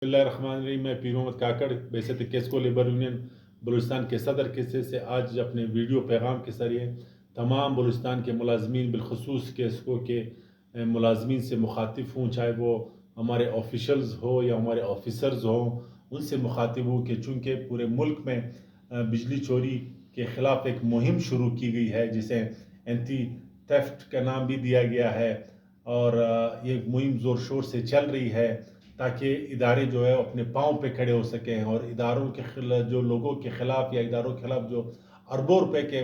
بسم اللہ الرحمن الرحیم۔ میں پیر محمد کاکڑ بیست کیسکو لیبر یونین بلوچستان کے صدر کے سے آج اپنے ویڈیو پیغام کے ذریعے تمام بلوچستان کے ملازمین بالخصوص کیسکو کے ملازمین سے مخاطب ہوں، چاہے وہ ہمارے آفیشلز ہو یا ہمارے آفیسرز ہوں، ان سے مخاطب ہوں کہ چونکہ پورے ملک میں بجلی چوری کے خلاف ایک مہم شروع کی گئی ہے جسے اینٹی تھیفٹ کا نام بھی دیا گیا ہے، اور یہ مہم زور شور سے چل رہی ہے تاکہ ادارے جو ہے اپنے پاؤں پہ کھڑے ہو سکیں، اور اداروں کے خلاف جو لوگوں کے خلاف یا اداروں کے خلاف جو اربوں روپے کے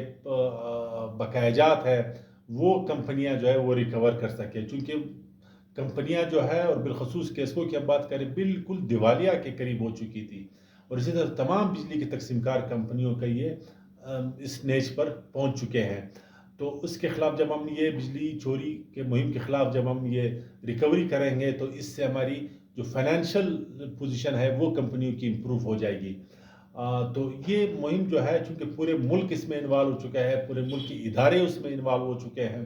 بقایا جات ہے وہ کمپنیاں جو ہے وہ ریکور کر سکیں، چونکہ کمپنیاں جو ہے اور بالخصوص کیسکو کی ہم بات کریں بالکل دیوالیہ کے قریب ہو چکی تھی، اور اسی طرح تمام بجلی کی تقسیم کار کمپنیوں کا یہ اس نیج پر پہنچ چکے ہیں۔ تو اس کے خلاف جب ہم یہ بجلی چوری کے مہم کے خلاف جب ہم یہ ریکوری کریں گے تو اس سے ہماری جو فائنینشیل پوزیشن ہے وہ کمپنیوں کی امپروو ہو جائے گی۔ تو یہ مہم جو ہے چونکہ پورے ملک اس میں انوالو ہو چکا ہے، پورے ملک کی ادارے اس میں انوالو ہو چکے ہیں،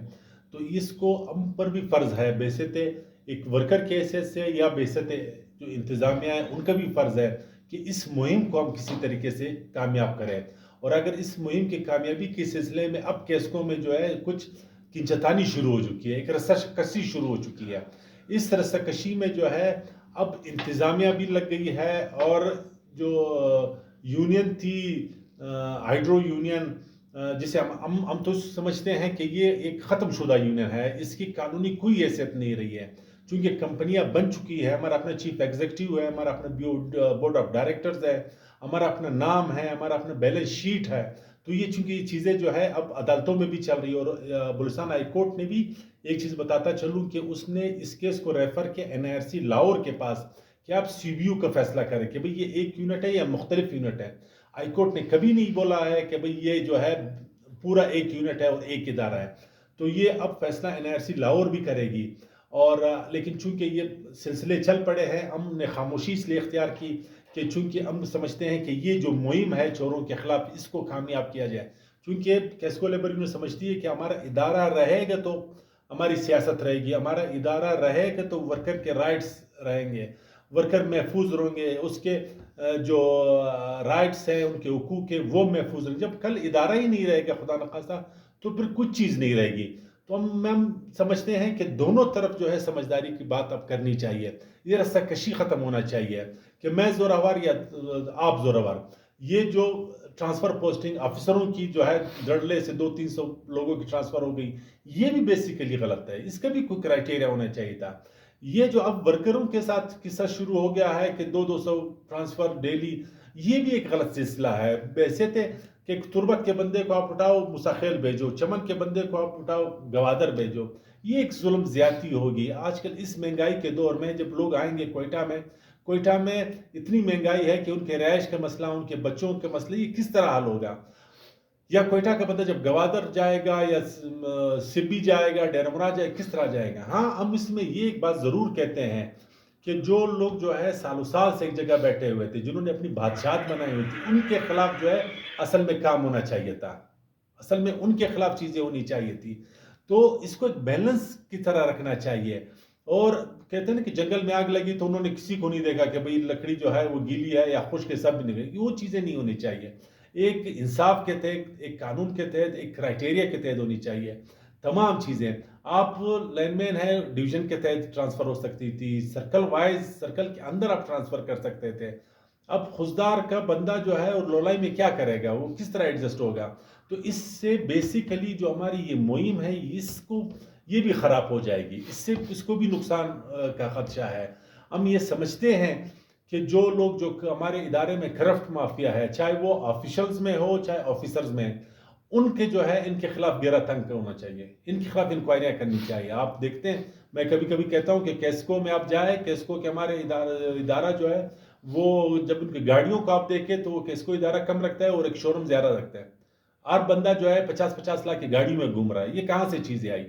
تو اس کو ہم پر بھی فرض ہے بیست ایک ورکر کے حیثیت سے یا بیست جو انتظامیہ ہے ان کا بھی فرض ہے کہ اس مہم کو ہم کسی طریقے سے کامیاب کریں، اور اگر اس مہم کی کامیابی کے سلسلے میں اب کیسکو میں جو ہے کچھ کنچتانی شروع ہو چکی ہے، ایک رسہ کشی شروع ہو چکی ہے، اس رسہ کشی میں جو ہے اب انتظامیہ بھی لگ گئی ہے، اور جو یونین تھی ہائیڈرو یونین جسے ہم تو سمجھتے ہیں کہ یہ ایک ختم شدہ یونین ہے، اس کی قانونی کوئی حیثیت نہیں رہی ہے، چونکہ کمپنیاں بن چکی ہے، ہمارا اپنا چیف ایگزیکٹو ہے، ہمارا اپنا بورڈ آف ڈائریکٹرز ہے، ہمارا اپنا نام ہے، ہمارا اپنا بیلنس شیٹ ہے، تو یہ چونکہ یہ چیزیں جو ہے اب عدالتوں میں بھی چل رہی ہے، اور بلوچستان ہائی کورٹ نے بھی ایک چیز بتاتا چلوں کہ اس نے اس کیس کو ریفر کیا NIRC لاہور کے پاس کہ آپ CBU کا فیصلہ کریں کہ بھئی یہ ایک یونٹ ہے یا مختلف یونٹ ہے۔ ہائی کورٹ نے کبھی نہیں بولا ہے کہ بھئی یہ جو ہے پورا ایک یونٹ ہے اور ایک ادارہ ہے، تو یہ اب فیصلہ NIRC لاہور بھی کرے گی، اور لیکن چونکہ یہ سلسلے چل پڑے ہیں ہم نے خاموشی اس لیے اختیار کی کہ چونکہ ہم سمجھتے ہیں کہ یہ جو مہم ہے چوروں کے خلاف اس کو کامیاب کیا جائے، چونکہ کیسکو لیبر یونین سمجھتی ہے کہ ہمارا ادارہ رہے گا تو ہماری سیاست رہے گی، ہمارا ادارہ رہے گا تو ورکر کے رائٹس رہیں گے، ورکر محفوظ رہیں گے، اس کے جو رائٹس ہیں ان کے حقوق ہیں وہ محفوظ رہیں گے۔ جب کل ادارہ ہی نہیں رہے گا خدا نخواستہ تو پھر کچھ چیز نہیں رہے گی، تو ہم سمجھتے ہیں کہ دونوں طرف جو ہے سمجھداری کی بات اب کرنی چاہیے، یہ رسہ کشی ختم ہونا چاہیے کہ میں زوراور یا آپ زوراور۔ یہ جو ٹرانسفر پوسٹنگ آفیسروں کی جو ہے دھڑلے سے 200-300 لوگوں کی ٹرانسفر ہو گئی، یہ بھی بیسیکلی غلط ہے، اس کا بھی کوئی کرائٹیریا ہونا چاہیے تھا۔ یہ جو اب ورکروں کے ساتھ قصہ شروع ہو گیا ہے کہ 200 ٹرانسفر ڈیلی، یہ بھی ایک غلط سلسلہ ہے، بحیثیت کہ تربت کے بندے کو آپ اٹھاؤ مساخیل بھیجو، چمن کے بندے کو آپ اٹھاؤ گوادر بھیجو، یہ ایک ظلم زیادتی ہوگی۔ آج کل اس مہنگائی کے دور میں جب لوگ آئیں گے کوئٹہ میں اتنی مہنگائی ہے کہ ان کے رہائش کا مسئلہ، ان کے بچوں کے مسئلہ، یہ کس طرح حل ہوگا؟ یا کوئٹہ کا بندہ جب گوادر جائے گا یا سبی جائے گا، ڈیرمرا جائے، کس طرح جائے گا؟ ہاں، ہم اس میں یہ ایک بات ضرور کہتے ہیں کہ جو لوگ جو ہے سالوں سال سے ایک جگہ بیٹھے ہوئے تھے، جنہوں نے اپنی بادشاہت بنائی ہوئی تھی، ان کے خلاف جو ہے اصل میں کام ہونا چاہیے تھا، اصل میں ان کے خلاف چیزیں ہونی چاہیے تھی، تو اس کو ایک بیلنس کی طرح رکھنا چاہیے۔ اور کہتے ہیں نا کہ جنگل میں آگ لگی تو انہوں نے کسی کو نہیں دیکھا کہ بھئی لکڑی جو ہے وہ گیلی ہے یا خشک ہے، سب نہیں دیکھا، وہ چیزیں نہیں ہونی چاہیے، ایک انصاف کے تحت، ایک قانون کے تحت، ایک کرائٹیریا کے تحت ہونی چاہیے تمام چیزیں۔ آپ لائن مین ہے ڈویژن کے تحت ٹرانسفر ہو سکتی تھی، سرکل وائز سرکل کے اندر آپ ٹرانسفر کر سکتے تھے، اب خزدار کا بندہ جو ہے اور لولائی میں کیا کرے گا، وہ کس طرح ایڈجسٹ ہوگا؟ تو اس سے بیسیکلی جو ہماری یہ مہم ہے اس کو یہ بھی خراب ہو جائے گی، اس کو بھی نقصان کا خدشہ ہے۔ ہم یہ سمجھتے ہیں کہ جو لوگ جو ہمارے ادارے میں کرپٹ مافیا ہے، چاہے وہ آفیشلز میں ہو چاہے آفیسرز میں، ان کے جو ہے ان کے خلاف گیرا تنگ ہونا چاہیے، ان کے خلاف انکوائریاں کرنی چاہیے۔ آپ دیکھتے ہیں، میں کبھی کبھی کہتا ہوں کہ کیسکو میں آپ جائیں، کیسکو کے ہمارے ادارہ جو ہے وہ جب ان کی گاڑیوں کو آپ دیکھیں تو وہ کیسکو ادارہ کم رکھتا ہے اور ایک شو روم زیادہ رکھتا ہے، اور بندہ جو ہے 50-50 لاکھ کی گاڑی میں گھوم رہا ہے، یہ کہاں سے چیزیں آئی؟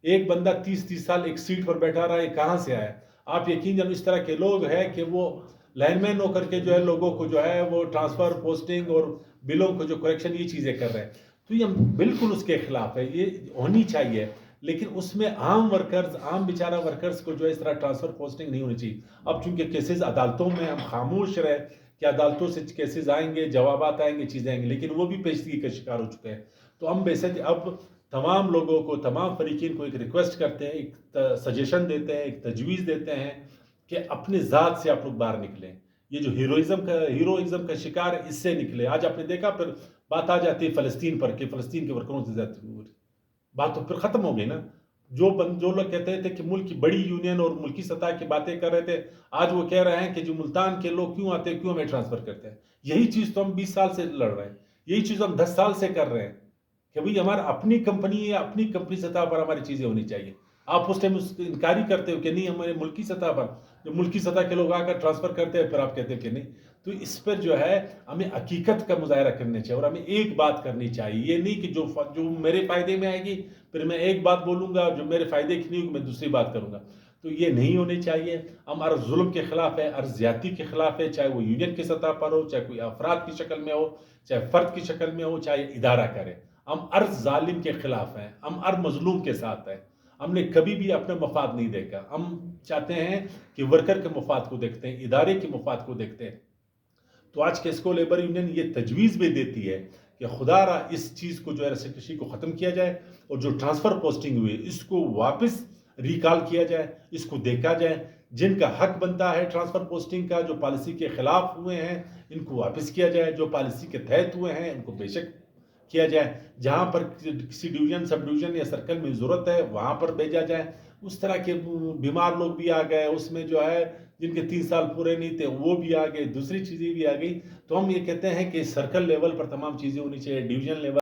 ایک بندہ 30 سال ایک سیٹ پر بیٹھا رہا ہے، کہاں سے آیا؟ آپ یقین جانو اس طرح کے لوگ ہیں کہ وہ لائن مین ہو کر کے جو ہے لوگوں کو جو ہے وہ ٹرانسفر پوسٹنگ اور بلوں کو جو کریکشن یہ چیزیں کر رہے ہیں، تو یہ بالکل اس کے خلاف ہے، یہ ہونی چاہیے، لیکن اس میں عام ورکرز، عام بیچارہ ورکرز کو جو ہے اس طرح ٹرانسفر پوسٹنگ نہیں ہونی چاہیے. اب چونکہ کیسز عدالتوں میں ہم خاموش رہے کہ عدالتوں سے کیسز آئیں گے، جوابات آئیں گے، چیزیں آئیں گے، لیکن وہ بھی پیچیدگی کا شکار ہو چکے ہیں. تو ہم بیسک اب تمام لوگوں کو، تمام فریقین کو ایک ریکویسٹ کرتے ہیں، ایک سجیشن دیتے ہیں، ایک تجویز دیتے ہیں کہ اپنے ذات سے آپ لوگ باہر نکلیں. یہ جو ہیروئزم کا شکار ہے، اس سے نکلے. آج آپ نے دیکھا پھر بات آ جاتی ہے فلسطین پر کہ فلسطین کے ورکروں سے زیادتی ہو رہی. بات تو پھر ختم ہو گئی نا. جو لوگ کہتے تھے کہ ملک کی بڑی یونین اور ملکی سطح کی باتیں کر رہے تھے، آج وہ کہہ رہے ہیں کہ جو ملتان کے لوگ کیوں آتے ہیں، کیوں ہمیں ٹرانسفر کرتے ہیں. یہی چیز تو ہم 20 سال سے لڑ رہے ہیں، یہی چیز ہم 10 سال سے کر رہے ہیں کہ بھئی ہمارا اپنی کمپنی ہے، اپنی کمپنی سطح پر ہماری چیزیں ہونی چاہیے. آپ اس ٹائم انکاری کرتے ہو کہ نہیں ہمارے ملکی سطح پر، جو ملکی سطح کے لوگ آ کر ٹرانسفر کرتے ہیں، پھر آپ کہتے ہیں کہ نہیں. تو اس پر جو ہے ہمیں حقیقت کا مظاہرہ کرنا چاہیے اور ہمیں ایک بات کرنی چاہیے. یہ نہیں کہ جو میرے فائدے میں آئے گی پھر میں ایک بات بولوں گا، جو میرے فائدے کی نہیں ہوگی میں دوسری بات کروں گا. تو یہ نہیں ہونی چاہیے. ہم ہر ظلم کے خلاف ہے، ہر زیادتی کے خلاف ہے، چاہے وہ یونین کی سطح پر ہو، چاہے کوئی افراد کی شکل میں ہو، چاہے فرد کی شکل میں ہو، چاہے ادارہ کرے. ہم ہر ظالم کے خلاف ہیں، ہم ہر مظلوم کے ساتھ ہیں. ہم نے کبھی بھی اپنا مفاد نہیں دیکھا. ہم چاہتے ہیں کہ ورکر کے مفاد کو دیکھتے ہیں، ادارے کے مفاد کو دیکھتے ہیں. تو آج کیسکو لیبر یونین یہ تجویز بھی دیتی ہے کہ خدا را اس چیز کو جو ہے رسیکشی کو ختم کیا جائے اور جو ٹرانسفر پوسٹنگ ہوئی اس کو واپس ریکال کیا جائے، اس کو دیکھا جائے. جن کا حق بنتا ہے ٹرانسفر پوسٹنگ کا، جو پالیسی کے خلاف ہوئے ہیں ان کو واپس کیا جائے، جو پالیسی کے تحت ہوئے ہیں ان کو بے شک کیا جائے. جہاں پر کسی ڈویژن، سب ڈویژن یا سرکل میں ضرورت ہے وہاں پر بھیجا جائے. اس طرح کے بیمار لوگ بھی آ گئے اس میں، جو ہے جن کے 3 سال پورے نہیں تھے وہ بھی آ گئے، دوسری چیزیں بھی آ گئی. تو ہم یہ کہتے ہیں کہ سرکل لیول پر تمام چیزیں ہونی چاہیے، ڈویژن لیول